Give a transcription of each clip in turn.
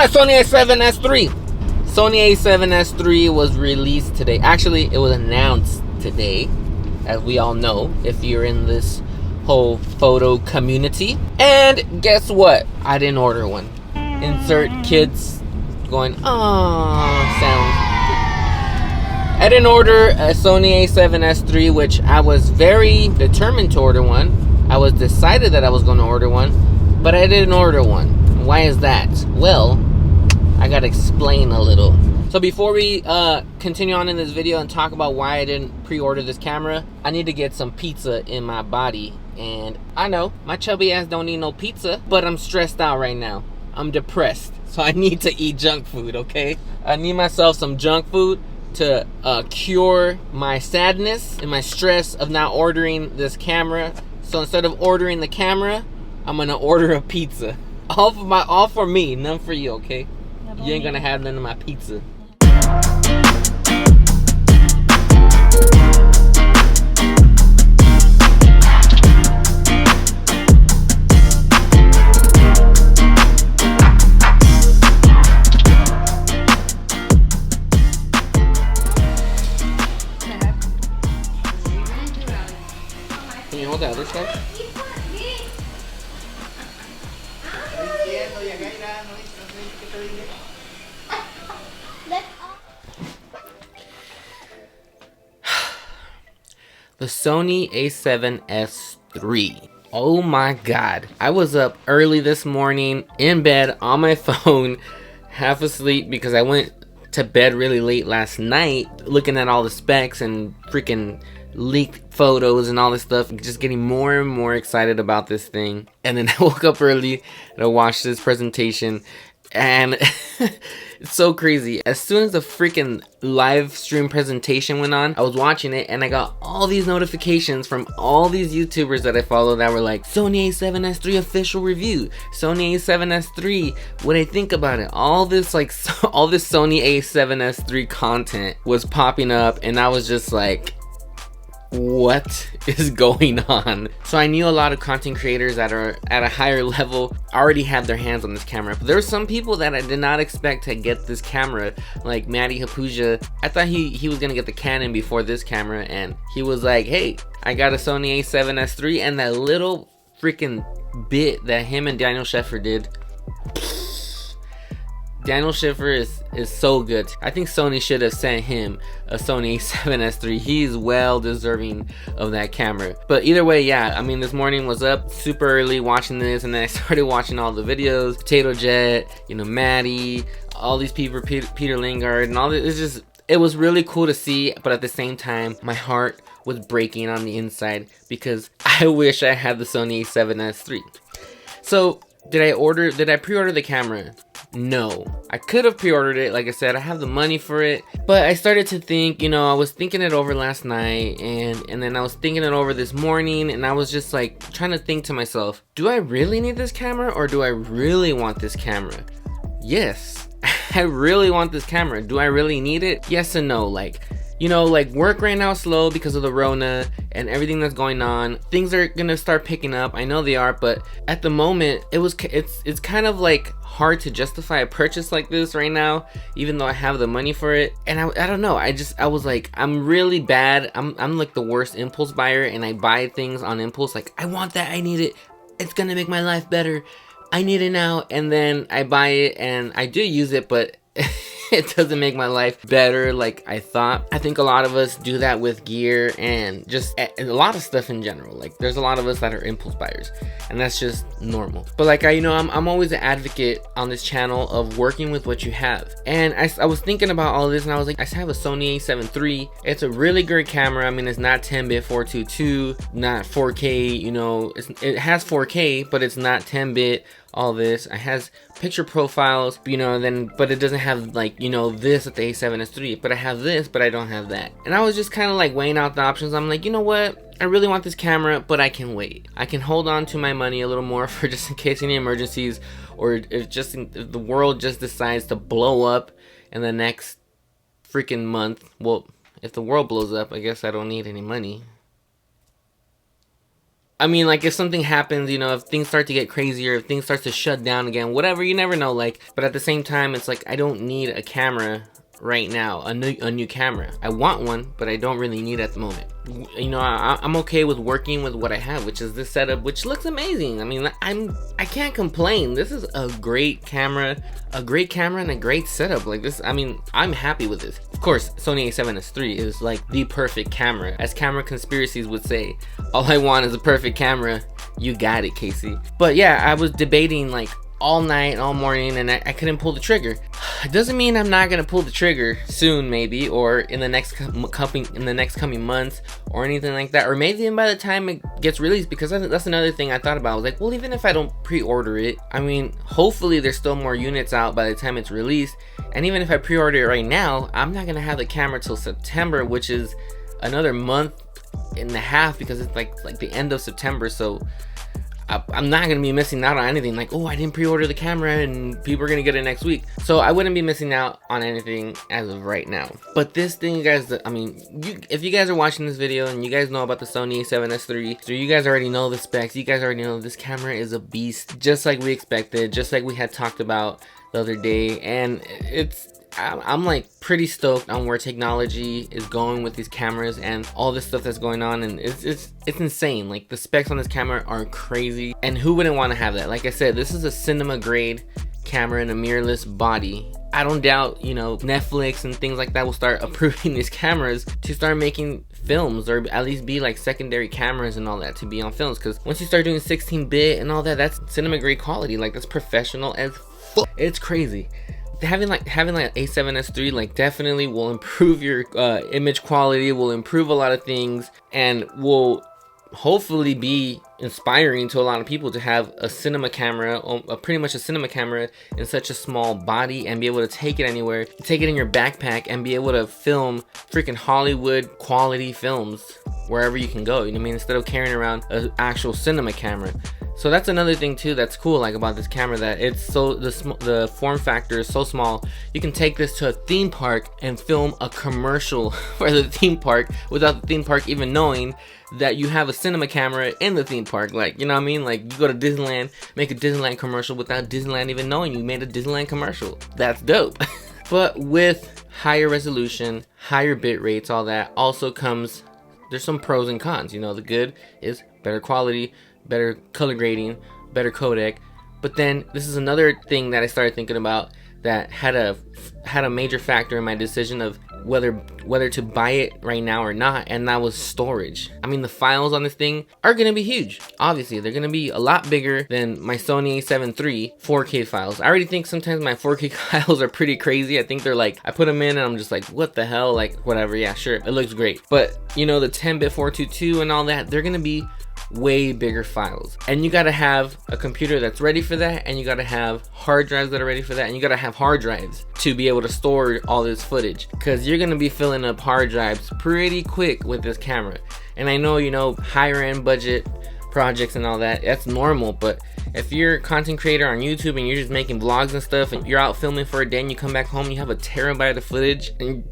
Sony A7S3. Sony A7S3 was released today. Actually, it was announced today, as we all know, if you're in this whole photo community. And guess what? I didn't order one. Insert kids going, "Aww" sound. I didn't order a Sony A7S3, which I was very determined to order one. I was decided that I was going to order one, but I didn't order one. Why is that? Well, I gotta explain a little. So before we continue on in this video and talk about why I didn't pre-order this camera, I need to get some pizza in my body. And I know my chubby ass don't need no pizza, but I'm stressed out right now. I'm depressed, so I need to eat junk food, okay? I need myself some junk food to cure my sadness and my stress of not ordering this camera. So instead of ordering the camera, I'm gonna order a pizza. All for me, none for you, okay? You ain't gonna have none of my pizza. Can you hold the other side? The Sony A7S III. Oh my god. I was up early this morning, in bed, on my phone, half asleep because I went to bed really late last night, looking at all the specs and freaking leaked photos and all this stuff, just getting more and more excited about this thing. And then I woke up early and I watched this presentation, and it's so crazy. As soon as the freaking live stream presentation went on, I was watching it and I got all these notifications from all these YouTubers that I follow that were like, Sony A7S III official review, Sony A7S III, what I think about it. All this all this Sony A7S III content was popping up, and I was just like, what is going on? So I knew a lot of content creators that are at a higher level already had their hands on this camera. But there were some people that I did not expect to get this camera, like Matty Hapuja. I thought he was gonna get the Canon before this camera, and he was like, hey, I got a Sony A7S III, and that little freaking bit that him and Daniel Scheffer did. Daniel Schiffer is so good. I think Sony should have sent him a Sony A7S III. He's well deserving of that camera. But either way, yeah, I mean, this morning was up super early watching this, and then I started watching all the videos. Potato Jet, you know, Maddie, all these people, Peter Lingard, and all this. It was really cool to see, but at the same time, my heart was breaking on the inside because I wish I had the Sony A7S III. So, did I pre-order the camera? No. I could have pre-ordered it. Like I said, I have the money for it. But I started to think, you know, I was thinking it over last night, and then I was thinking it over this morning, and I was just like trying to think to myself, do I really need this camera, or do I really want this camera? Yes, I really want this camera. Do I really need it? Yes and no. Like, you know, like work right now is slow because of the Rona and everything that's going on. Things are gonna start picking up. I know they are, but at the moment, it's kind of like hard to justify a purchase like this right now, even though I have the money for it. And I don't know. I was like, I'm really bad. I'm like the worst impulse buyer, and I buy things on impulse. Like, I want that. I need it. It's gonna make my life better. I need it now. And then I buy it, and I do use it, but it doesn't make my life better like I thought. I think a lot of us do that with gear and just a lot of stuff in general. Like, there's a lot of us that are impulse buyers, and that's just normal. But like, I'm always an advocate on this channel of working with what you have. And I was thinking about all this, and I was like, I have a Sony A7 III. It's a really great camera. I mean, it's not 10-bit 422, not 4K, you know, it has 4K, but it's not 10-bit. All this, it has picture profiles, you know, but it doesn't have, like, you know, this at the A7S III, but I have this, but I don't have that. And I was just kind of like weighing out the options. I'm like, you know what, I really want this camera, but I can wait. I can hold on to my money a little more for just in case any emergencies, or if the world just decides to blow up in the next freaking month. Well, if the world blows up, I guess I don't need any money. I mean, like, if something happens, you know, if things start to get crazier, if things start to shut down again, whatever, you never know, like, but at the same time, it's like, I don't need a camera right now, a new camera. I want one, but I don't really need it at the moment. You know, I'm okay with working with what I have, which is this setup, which looks amazing. I mean, I can't complain. This is a great camera and a great setup. Like this, I mean, I'm happy with this. Of course, Sony A7S III is like the perfect camera. As camera conspiracies would say, all I want is a perfect camera. You got it, Casey. But yeah, I was debating like all night, all morning, and I couldn't pull the trigger. It doesn't mean I'm not gonna pull the trigger soon, maybe, or in the next coming months, or anything like that, or maybe even by the time it gets released. Because that's another thing I thought about. I was like, well, even if I don't pre-order it, I mean, hopefully there's still more units out by the time it's released. And even if I pre-order it right now, I'm not gonna have the camera till September, which is another month and a half, because it's like the end of September. So I'm not gonna be missing out on anything. Like, oh, I didn't pre-order the camera and people are gonna get it next week. So I wouldn't be missing out on anything as of right now. But this thing, guys, I mean, if you guys are watching this video and you guys know about the Sony A7S III, so you guys already know the specs. You guys already know this camera is a beast, just like we expected, just like we had talked about the other day. And I'm like pretty stoked on where technology is going with these cameras and all this stuff that's going on, and it's insane. Like, the specs on this camera are crazy, and who wouldn't want to have that? Like I said, this is a cinema grade camera and a mirrorless body. I don't doubt, you know, Netflix and things like that will start approving these cameras to start making films, or at least be like secondary cameras and all that to be on films. Because once you start doing 16-bit and all that, that's cinema grade quality. Like, that's professional as fuck. It's crazy. Having like A7S III like definitely will improve your image quality, will improve a lot of things, and will hopefully be inspiring to a lot of people to have a cinema camera, pretty much a cinema camera in such a small body, and be able to take it anywhere, take it in your backpack, and be able to film freaking Hollywood quality films wherever you can go. You know what I mean? Instead of carrying around an actual cinema camera. So that's another thing too that's cool, like, about this camera, that it's so the form factor is so small. You can take this to a theme park and film a commercial for the theme park without the theme park even knowing that you have a cinema camera in the theme park. Like, you know what I mean? Like, you go to Disneyland, make a Disneyland commercial without Disneyland even knowing you made a Disneyland commercial. That's dope. But with higher resolution, higher bit rates, all that also comes, there's some pros and cons. You know, the good is better quality, better color grading, better codec. But then this is another thing that I started thinking about that had a major factor in my decision of whether to buy it right now or not, and that was storage. I mean, the files on this thing are gonna be huge. Obviously, they're gonna be a lot bigger than my Sony A7 III 4K files. I already think sometimes my 4K files are pretty crazy. I think they're like, I put them in and I'm just like, what the hell? Like, whatever, yeah, sure, it looks great. But, you know, the 10-bit 422 and all that, they're gonna be way bigger files, and you gotta have a computer that's ready for that, and you gotta have hard drives that are ready for that, and you gotta have hard drives to be able to store all this footage, because you're gonna be filling up hard drives pretty quick with this camera. And I know, you know, higher end budget projects and all that, that's normal, but if you're a content creator on YouTube and you're just making vlogs and stuff, and you're out filming for a day and you come back home and you have a terabyte of footage, and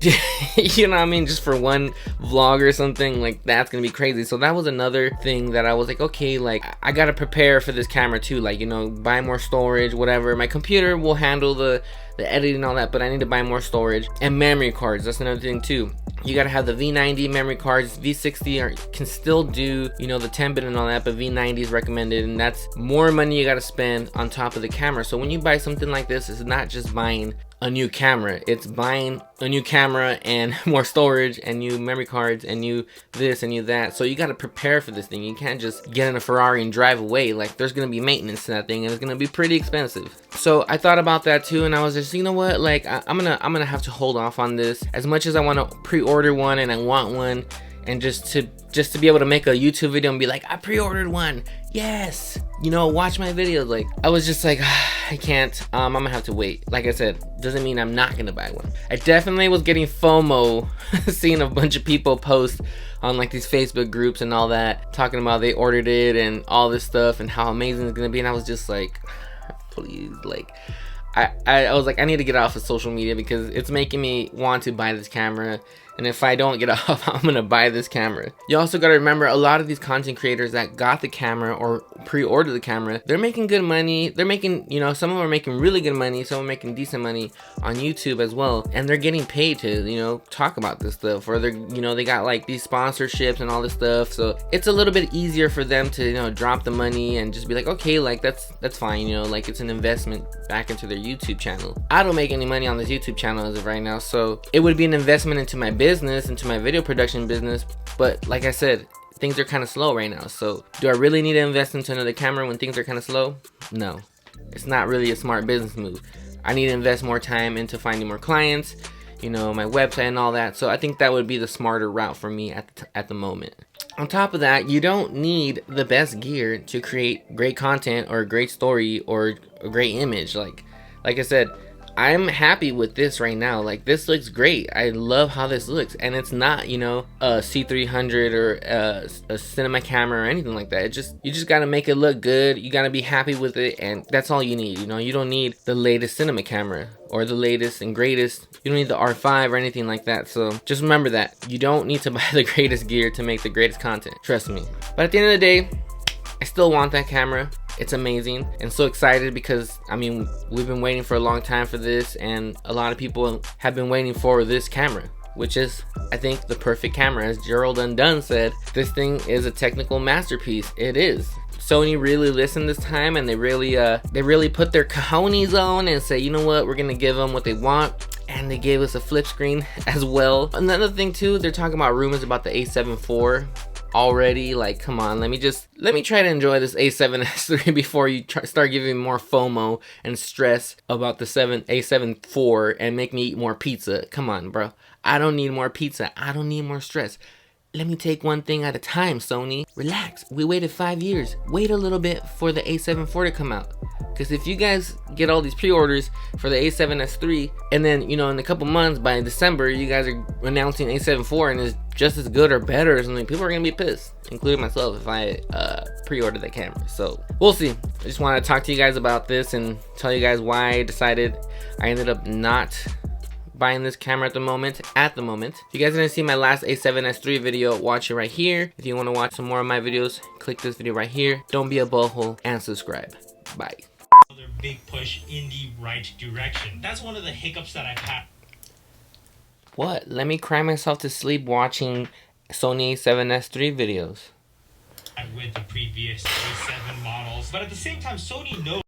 you know what I mean, just for one vlog or something, like, that's gonna be crazy. So that was another thing that I was like, okay, like, I gotta prepare for this camera too, like, you know, buy more storage, whatever. My computer will handle the editing and all that, but I need to buy more storage and memory cards. That's another thing too. You gotta have the V90 memory cards. V60 can still do, you know, the 10-bit and all that, but V90 is recommended, and that's more money you gotta spend on top of the camera. So when you buy something like this, it's not just buying a new camera, it's buying a new camera and more storage and new memory cards and new this and new that. So you got to prepare for this thing. You can't just get in a Ferrari and drive away. Like, there's gonna be maintenance to that thing, and it's gonna be pretty expensive. So I thought about that too, and I was just, you know what, like, I'm gonna have to hold off on this. As much as I want to pre-order one and I want one, and just to be able to make a YouTube video and be like, I pre-ordered one, yes, you know, watch my videos. Like, I was just like, I can't, I'm gonna have to wait. Like I said, doesn't mean I'm not gonna buy one. I definitely was getting FOMO seeing a bunch of people post on like these Facebook groups and all that, talking about they ordered it and all this stuff and how amazing it's gonna be, and I was just like, please, like, I was like, I need to get off of social media because it's making me want to buy this camera. and if I don't get off, I'm gonna buy this camera. You also gotta remember, a lot of these content creators that got the camera or pre-ordered the camera, they're making good money. They're making, you know, some of them are making really good money, some are making decent money on YouTube as well, and they're getting paid to, you know, talk about this stuff, or they're, you know, they got like these sponsorships and all this stuff, so it's a little bit easier for them to, you know, drop the money and just be like, okay, like that's fine, you know, like it's an investment back into their YouTube channel. I don't make any money on this YouTube channel as of right now, so it would be an investment into my business, into my video production business, but like I said, things are kind of slow right now. So do I really need to invest into another camera when things are kind of slow? No, it's not really a smart business move. I need to invest more time into finding more clients, you know, my website and all that. So I think that would be the smarter route for me at the moment. On top of that, you don't need the best gear to create great content or a great story or a great image. Like I said, I'm happy with this right now. Like, this looks great. I love how this looks, and it's not, you know, a C300 or a cinema camera or anything like that. You just gotta make it look good. You gotta be happy with it, and that's all you need. You know, you don't need the latest cinema camera or the latest and greatest. You don't need the R5 or anything like that. So just remember that you don't need to buy the greatest gear to make the greatest content. Trust me. But at the end of the day, I still want that camera. It's amazing, and so excited because, I mean, we've been waiting for a long time for this, and a lot of people have been waiting for this camera, which is, I think, the perfect camera. As Gerald Undone said, this thing is a technical masterpiece. It is. Sony really listened this time, and they really put their cojones on and say, you know what, we're gonna give them what they want. And they gave us a flip screen as well. Another thing too, they're talking about rumors about the A7 IV already. Like, come on, let me try to enjoy this A7S III before you start giving me more FOMO and stress about the A7 IV and make me eat more pizza. Come on, bro. I don't need more pizza. I don't need more stress. Let me take one thing at a time, Sony. Relax. We waited 5 years. Wait a little bit for the A7 IV to come out. Because if you guys get all these pre-orders for the A7S III, and then, you know, in a couple months, by December, you guys are announcing A7 IV and it's just as good or better or something, people are going to be pissed, including myself, if I pre-ordered that camera. So, we'll see. I just want to talk to you guys about this and tell you guys why I ended up not buying this camera at the moment. If you guys didn't see my last A7S III video, watch it right here. If you want to watch some more of my videos, click this video right here. Don't be a butthole and subscribe. Bye. Another big push in the right direction. That's one of the hiccups that I've had. What? Let me cry myself to sleep watching Sony A7S III videos. With the previous A7 models, but at the same time, Sony knows